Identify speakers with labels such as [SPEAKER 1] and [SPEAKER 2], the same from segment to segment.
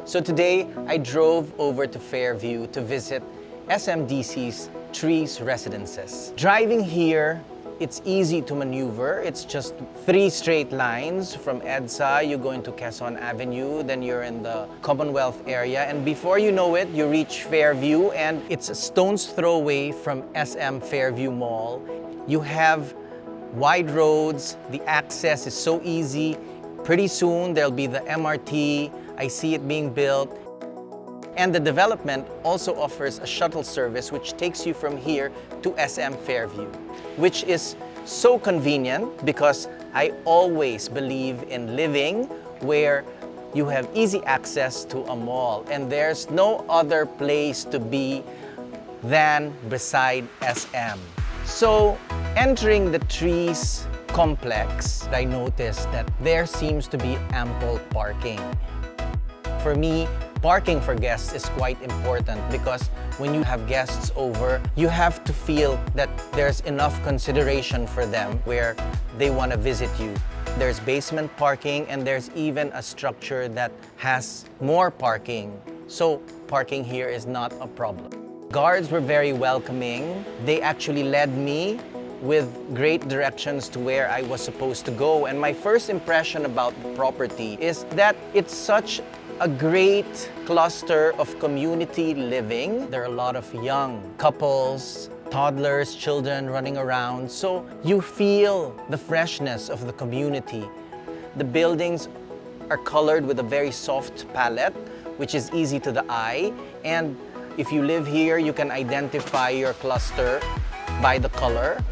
[SPEAKER 1] So today, I drove over to Fairview to visit SMDC's Trees Residences. Driving here, it's easy to maneuver. It's just 3 straight lines. From EDSA, you go into Quezon Avenue, then you're in the Commonwealth area, and before you know it, you reach Fairview, and it's a stone's throw away from SM Fairview Mall. You have wide roads, the access is so easy. Pretty soon, there'll be the MRT. I see it being built. And the development also offers a shuttle service which takes you from here to SM Fairview, which is so convenient because I always believe in living where you have easy access to a mall, and there's no other place to be than beside SM. So entering the Trees complex, I noticed that there seems to be ample parking. For me, parking for guests is quite important because when you have guests over, you have to feel that there's enough consideration for them where they want to visit you. There's basement parking, and there's even a structure that has more parking. So parking here is not a problem. Guards were very welcoming. They actually led me with great directions to where I was supposed to go. And my first impression about the property is that it's such a great cluster of community living. There are a lot of young couples, toddlers, children running around. So you feel the freshness of the community. The buildings are colored with a very soft palette, which is easy to the eye. And if you live here, you can identify your cluster by the color.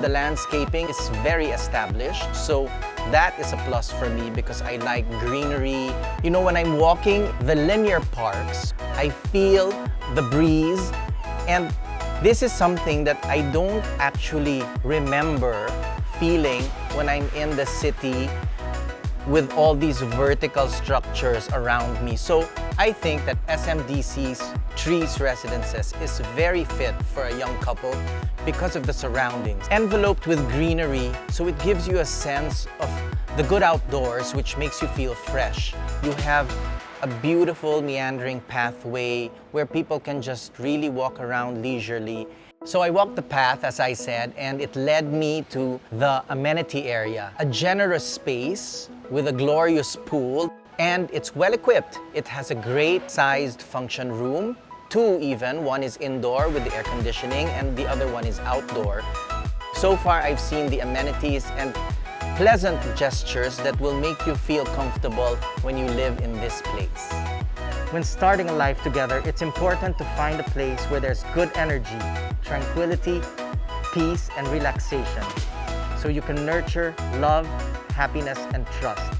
[SPEAKER 1] The landscaping is very established, so that is a plus for me because I like greenery. You know, when I'm walking the linear parks, I feel the breeze, and this is something that I don't actually remember feeling when I'm in the city with all these vertical structures around me. So I think that SMDC's Trees Residences is very fit for a young couple because of the surroundings. Enveloped with greenery, so it gives you a sense of the good outdoors, which makes you feel fresh. You have a beautiful meandering pathway where people can just really walk around leisurely. So I walked the path, as I said, and it led me to the amenity area, a generous space with a glorious pool, and it's well equipped. It has a great sized function room, 2 even. One is indoor with the air conditioning and the other one is outdoor. So far I've seen the amenities and pleasant gestures that will make you feel comfortable when you live in this place. When starting a life together, it's important to find a place where there's good energy, tranquility, peace, and relaxation, so you can nurture love, happiness, and trust.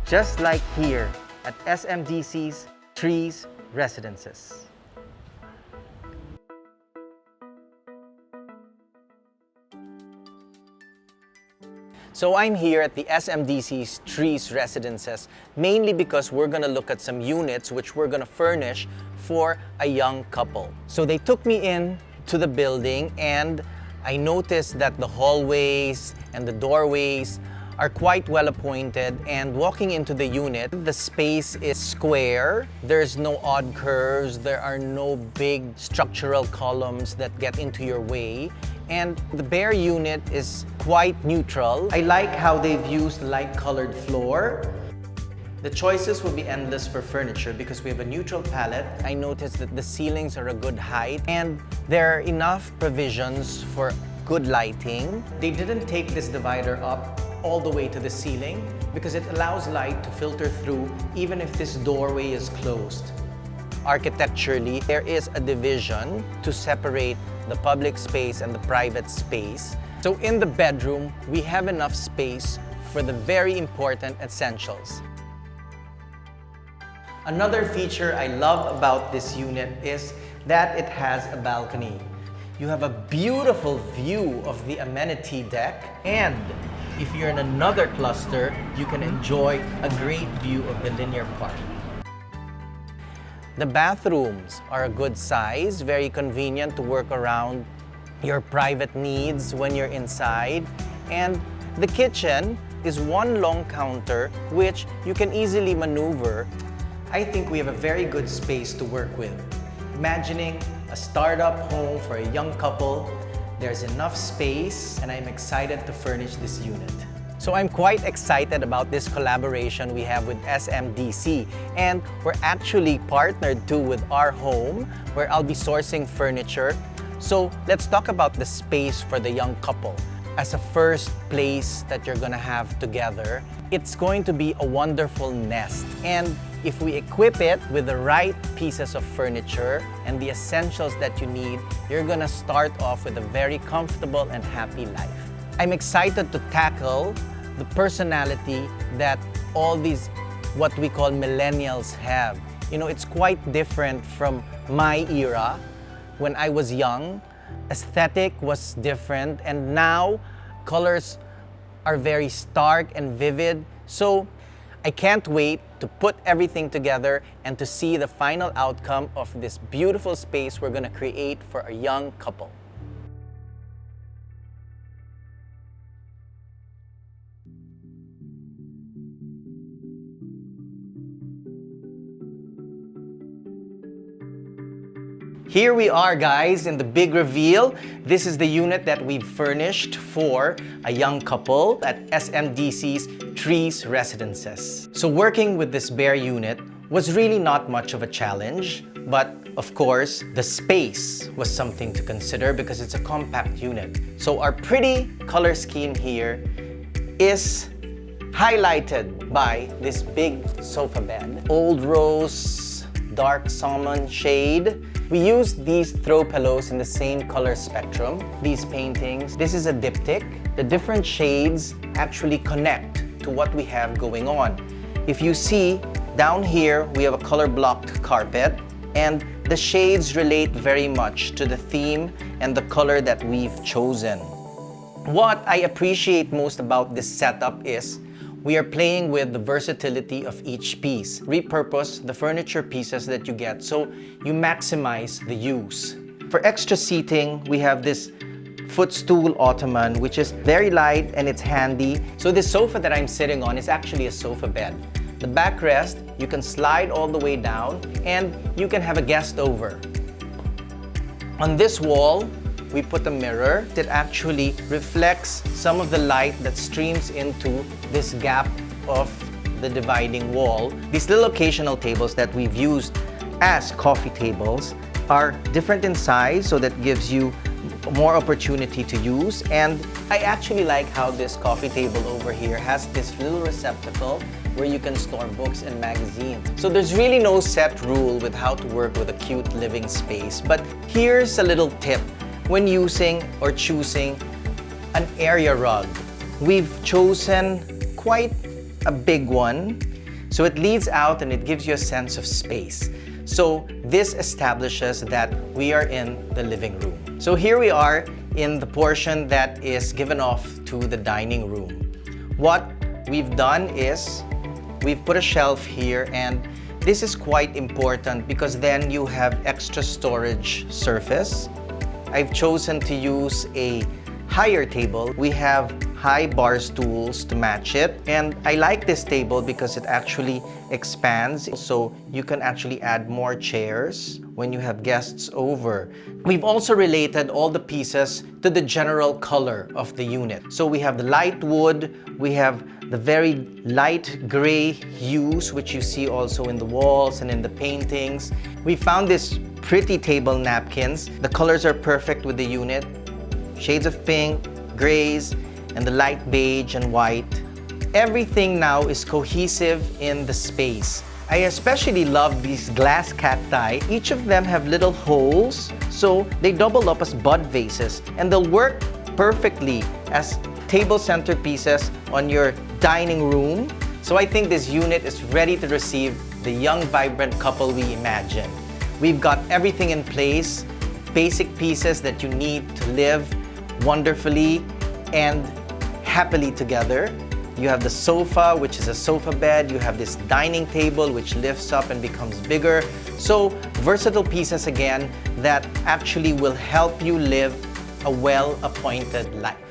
[SPEAKER 1] Just like here at SMDC's Trees Residences. So I'm here at the SMDC's Trees Residences mainly because we're gonna look at some units which we're gonna furnish for a young couple. So they took me in to the building, and I noticed that the hallways and the doorways are quite well appointed, and walking into the unit, the space is square. There's no odd curves, there are no big structural columns that get into your way, and the bare unit is quite neutral. I like how they've used light-colored floor. The choices will be endless for furniture because we have a neutral palette. I noticed that the ceilings are a good height, and there are enough provisions for good lighting. They didn't take this divider up all the way to the ceiling because it allows light to filter through even if this doorway is closed. Architecturally, there is a division to separate the public space and the private space. So in the bedroom, we have enough space for the very important essentials. Another feature I love about this unit is that it has a balcony. You have a beautiful view of the amenity deck, and if you're in another cluster, you can enjoy a great view of the linear park. The bathrooms are a good size, very convenient to work around your private needs when you're inside. And The kitchen is one long counter which you can easily maneuver. I think we have a very good space to work with. Imagining a startup home for a young couple, there's enough space, and I'm excited to furnish this unit. So I'm quite excited about this collaboration we have with SMDC, and we're actually partnered too with our home where I'll be sourcing furniture. So let's talk about the space for the young couple. As a first place that you're gonna have together, it's going to be a wonderful nest. And if we equip it with the right pieces of furniture and the essentials that you need, you're gonna start off with a very comfortable and happy life. I'm excited to tackle the personality that all these, what we call millennials have. You know, it's quite different from my era when I was young. Aesthetic was different, and now colors are very stark and vivid. So I can't wait to put everything together and to see the final outcome of this beautiful space we're gonna create for a young couple. Here we are, guys, in the big reveal. This is the unit that we've furnished for a young couple at SMDC's Trees Residences. So working with this bare unit was really not much of a challenge, but of course, the space was something to consider because it's a compact unit. So our pretty color scheme here is highlighted by this big sofa bed. Old rose, dark salmon shade. We used these throw pillows in the same color spectrum. These paintings, this is a diptych. The different shades actually connect to what we have going on. If you see, down here, we have a color-blocked carpet, and the shades relate very much to the theme and the color that we've chosen. What I appreciate most about this setup is we are playing with the versatility of each piece. Repurpose the furniture pieces that you get so you maximize the use. For extra seating, we have this footstool ottoman, which is very light and it's handy. So this sofa that I'm sitting on is actually a sofa bed. The backrest, you can slide all the way down and you can have a guest over. On this wall, we put a mirror that actually reflects some of the light that streams into this gap of the dividing wall. These little occasional tables that we've used as coffee tables are different in size, so that gives you more opportunity to use. And I actually like how this coffee table over here has this little receptacle where you can store books and magazines. So there's really no set rule with how to work with a cute living space. But here's a little tip when using or choosing an area rug. We've chosen quite a big one, so it leads out and it gives you a sense of space. So this establishes that we are in the living room. So here we are in the portion that is given off to the dining room. What we've done is we've put a shelf here, and this is quite important because then you have extra storage surface. I've chosen to use a higher table. We have high bar stools to match it. And I like this table because it actually expands, so you can actually add more chairs when you have guests over. We've also related all the pieces to the general color of the unit. So we have the light wood, we have the very light gray hues, which you see also in the walls and in the paintings. We found this pretty table napkins. The colors are perfect with the unit. Shades of pink, grays, and the light beige and white. Everything now is cohesive in the space. I especially love these glass cacti. Each of them have little holes, so they double up as bud vases, and they'll work perfectly as table centerpieces on your dining room. So I think this unit is ready to receive the young, vibrant couple we imagine. We've got everything in place, basic pieces that you need to live wonderfully and happily together. You have the sofa, which is a sofa bed. You have this dining table, which lifts up and becomes bigger. So versatile pieces again that actually will help you live a well-appointed life.